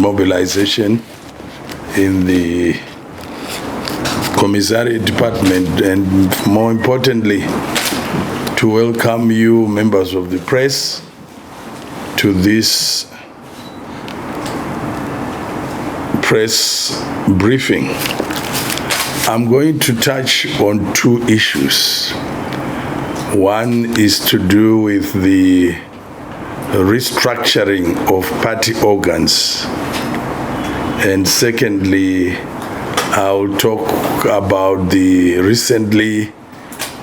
mobilization in the commissariat department, and more importantly, to welcome you, members of the press, to this press briefing. I'm going to touch on two issues. One is to do with the restructuring of party organs, and secondly, I'll talk about the recently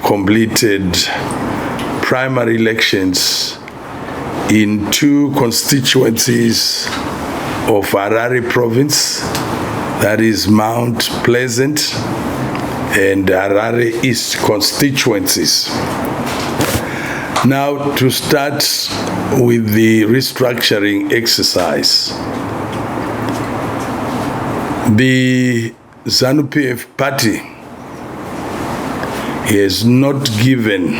completed primary elections in two constituencies of Harare province, that is Mount Pleasant and Harare East constituencies. Now, to start with the restructuring exercise, the ZANU PF party has not given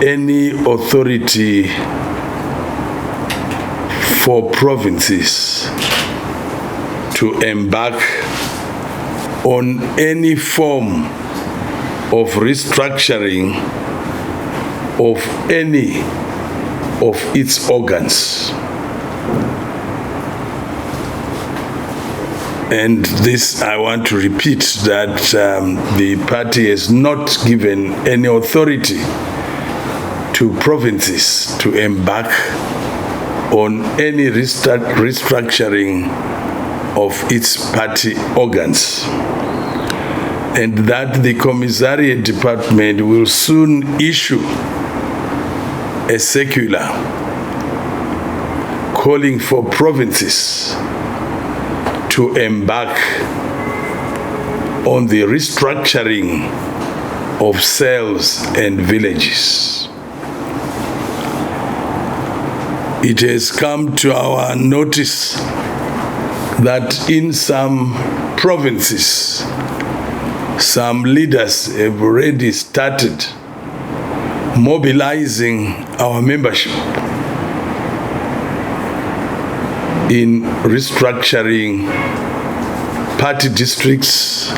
any authority for provinces to embark on any form of restructuring of any of its organs. And this, I want to repeat, that the party has not given any authority to provinces to embark on any restructuring of its party organs, and that the commissariat department will soon issue a circular calling for provinces to embark on the restructuring of cells and villages. It has come to our notice that in some provinces, some leaders have already started mobilizing our membership in restructuring party districts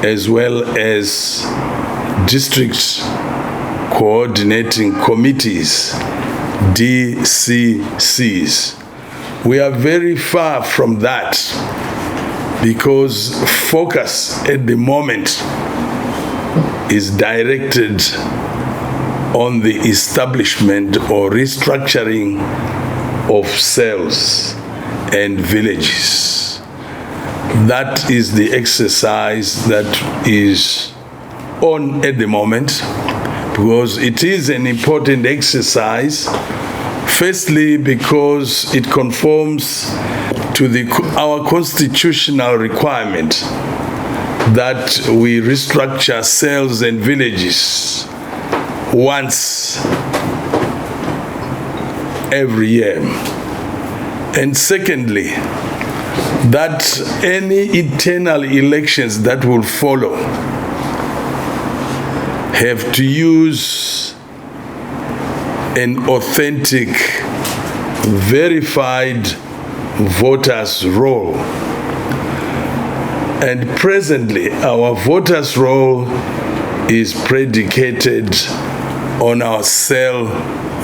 as well as district coordinating committees, DCCs. We are very far from that, because focus at the moment is directed on the establishment or restructuring of cells and villages. That is the exercise that is on at the moment, because it is an important exercise. Firstly, because it conforms to our constitutional requirement that we restructure cells and villages once every year. And secondly, that any internal elections that will follow have to use an authentic, verified voters' roll. And presently, our voters' roll is predicated on our cell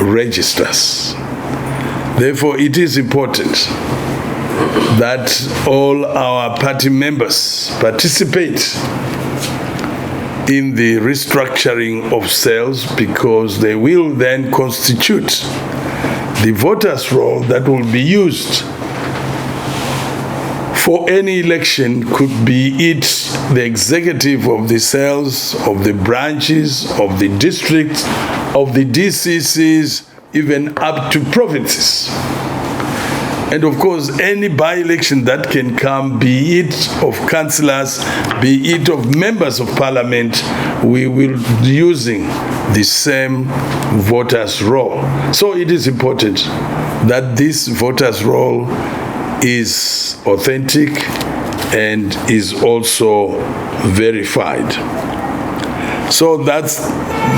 registers. Therefore, it is important that all our party members participate in the restructuring of cells, because they will then constitute the voters' roll that will be used for any election, could be it the executive of the cells, of the branches, of the districts, of the DCCs, even up to provinces. And of course, any by-election that can come, be it of councillors, be it of members of parliament, we will be using the same voters' roll. So it is important that this voters' roll is authentic and is also verified. So that's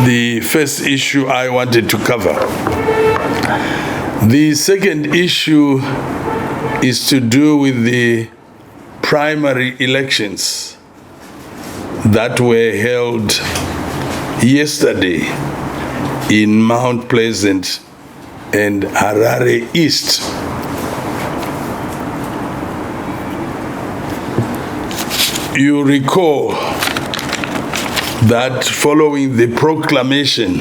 the first issue I wanted to cover. The second issue is to do with the primary elections that were held yesterday in Mount Pleasant and Harare East. You recall that following the proclamation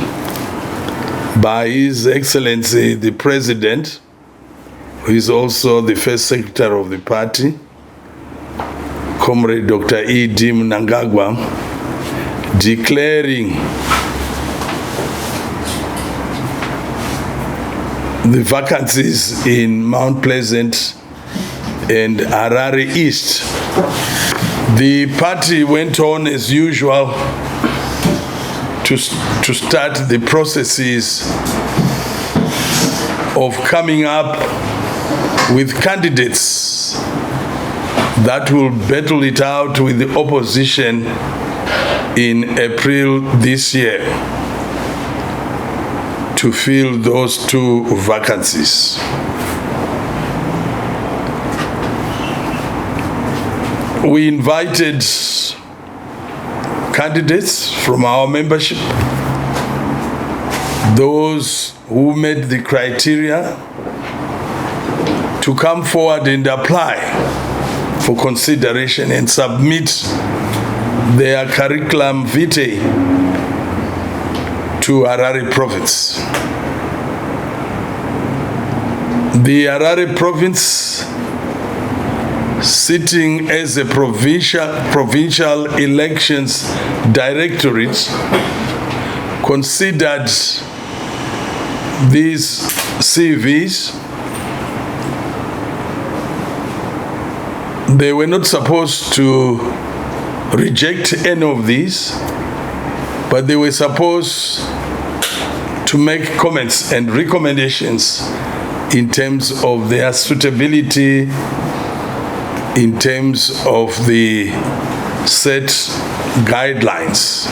by His Excellency the President, who is also the first secretary of the party, Comrade Dr. E.D. Mnangagwa, declaring the vacancies in Mount Pleasant and Harare East, the party went on as usual to start the processes of coming up with candidates that will battle it out with the opposition in April this year to fill those two vacancies. We invited candidates from our membership, those who met the criteria, to come forward and apply for consideration and submit their curriculum vitae to Harare province. The Harare province, sitting as a provincial elections directorate, considered these CVs. They were not supposed to reject any of these, but they were supposed to make comments and recommendations in terms of their suitability, in terms of the set guidelines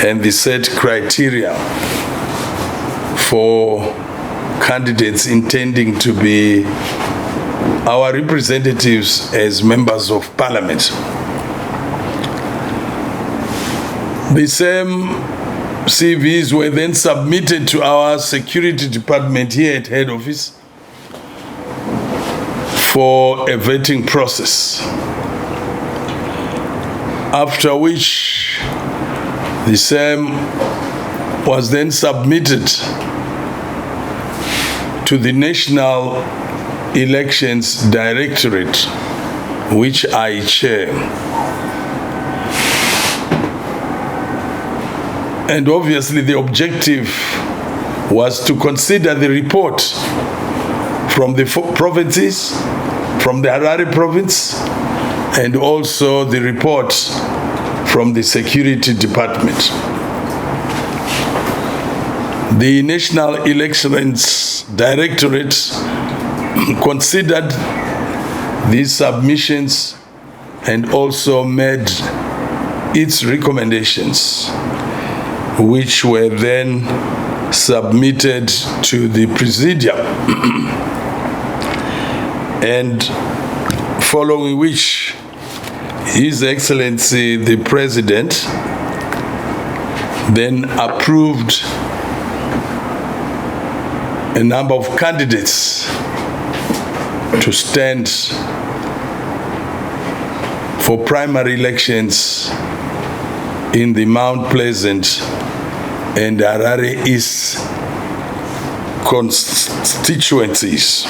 and the set criteria for candidates intending to be our representatives as members of parliament. The same CVs were then submitted to our security department here at head office for a vetting process, after which the same was then submitted to the National Elections Directorate, which I chair. And obviously the objective was to consider the report from the provinces, from the Harare province, and also the report from the security department. The National Elections Directorate considered these submissions and also made its recommendations, which were then submitted to the Presidium, and following which His Excellency the President then approved a number of candidates to stand for primary elections in the Mount Pleasant and Harare East constituencies.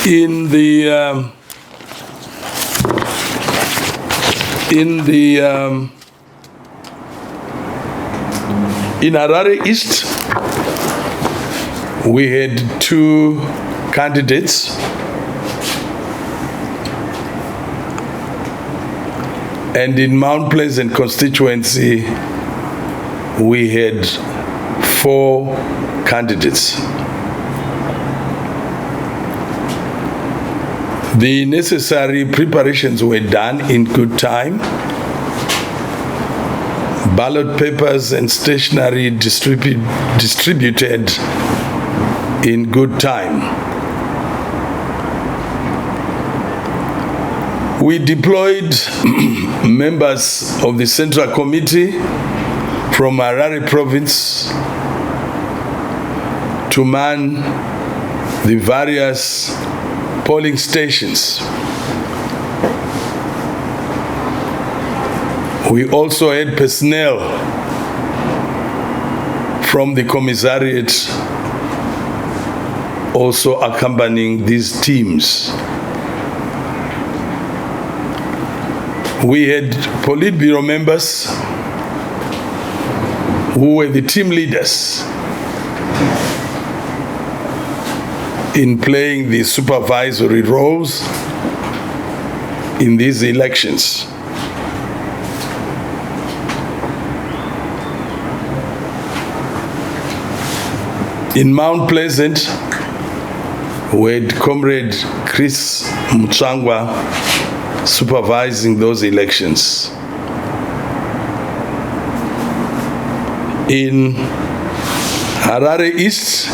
In Harare East, we had two candidates, and in Mount Pleasant constituency, we had 4 candidates. The necessary preparations were done in good time ballot papers and stationery distributed in good time. We deployed members of the Central Committee from Harare province to man the various polling stations. We also had personnel from the commissariat also accompanying these teams. We had Politburo members who were the team leaders in playing the supervisory roles in these elections. In Mount Pleasant, we had Comrade Chris Muchangwa supervising those elections. In Harare East,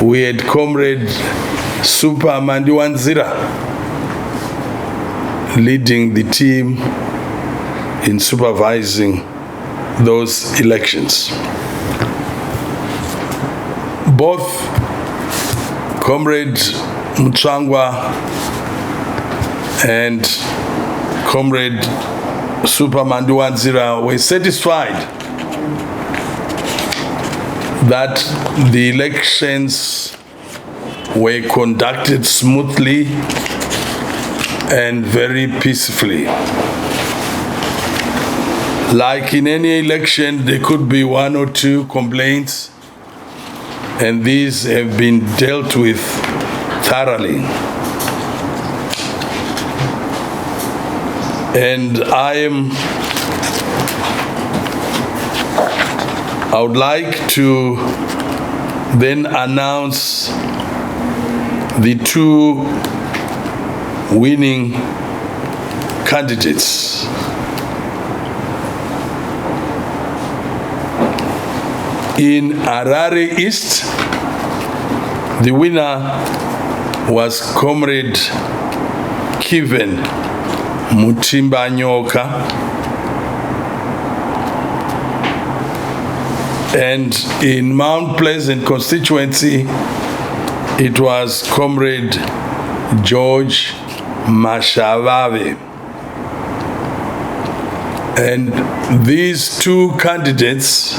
we had Comrade Super Mandiwanzira leading the team in supervising those elections. Both Comrade Muchangwa and Comrade Super Mandiwanzira were satisfied that the elections were conducted smoothly and very peacefully. Like in any election, there could be one or two complaints, and these have been dealt with thoroughly. And I would like to then announce the two winning candidates. In Harare East, the winner was Comrade Kiven Mutimba Nyoka, and in Mount Pleasant constituency, it was Comrade George Mashavave. And these two candidates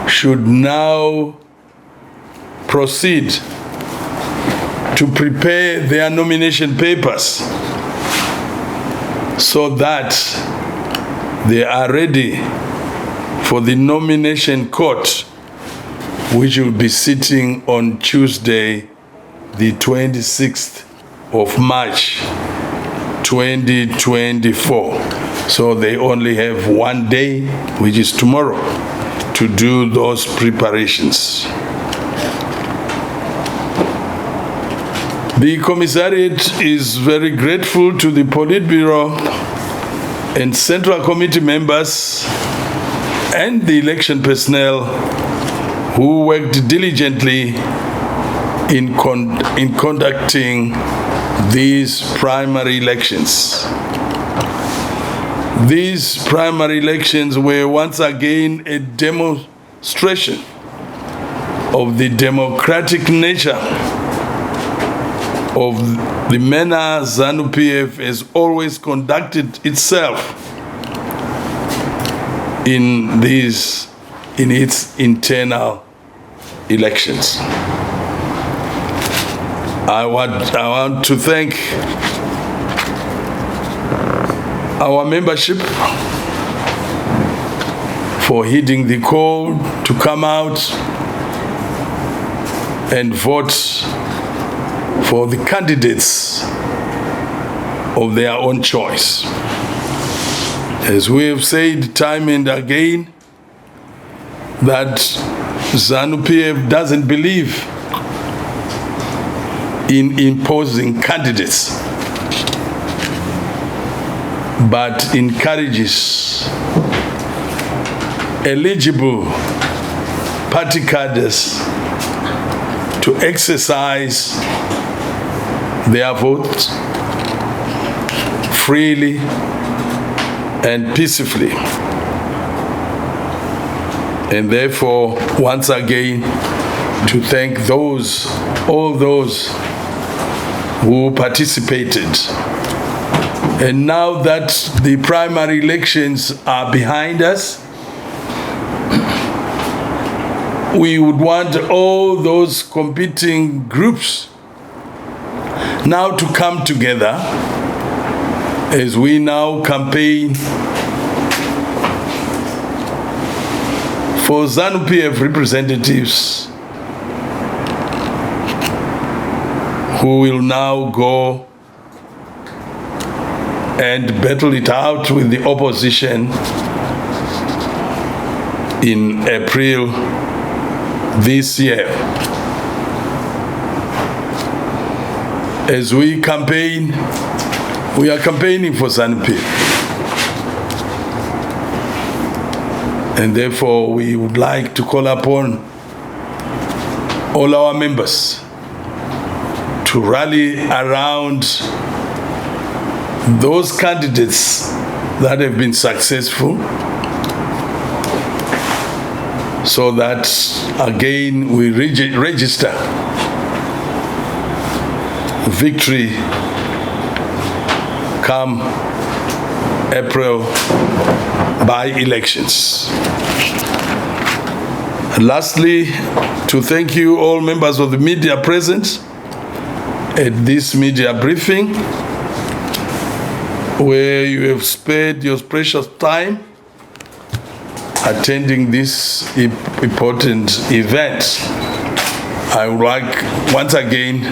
should now proceed to prepare their nomination papers so that they are ready for the nomination court, which will be sitting on Tuesday, the 26th of March, 2024. So they only have one day, which is tomorrow, to do those preparations. The Commissariat is very grateful to the Politburo and Central Committee members and the election personnel who worked diligently in conducting these primary elections. These primary elections were once again a demonstration of the democratic nature of the manner ZANU PF has always conducted itself in its internal elections. I want to thank our membership for heeding the call to come out and vote for the candidates of their own choice. As we have said time and again, that ZANU PF doesn't believe in imposing candidates, but encourages eligible party cadres to exercise their votes freely and peacefully. And therefore, once again, to thank all those who participated. And now that the primary elections are behind us, we would want all those competing groups now to come together as we now campaign for ZANU PF representatives who will now go and battle it out with the opposition in April this year. As we campaign, we are campaigning for ZANU PF. And therefore, we would like to call upon all our members to rally around those candidates that have been successful, so that again we register victory come April by elections. And lastly, to thank you all members of the media present at this media briefing, where you have spared your precious time attending this important event. I would like once again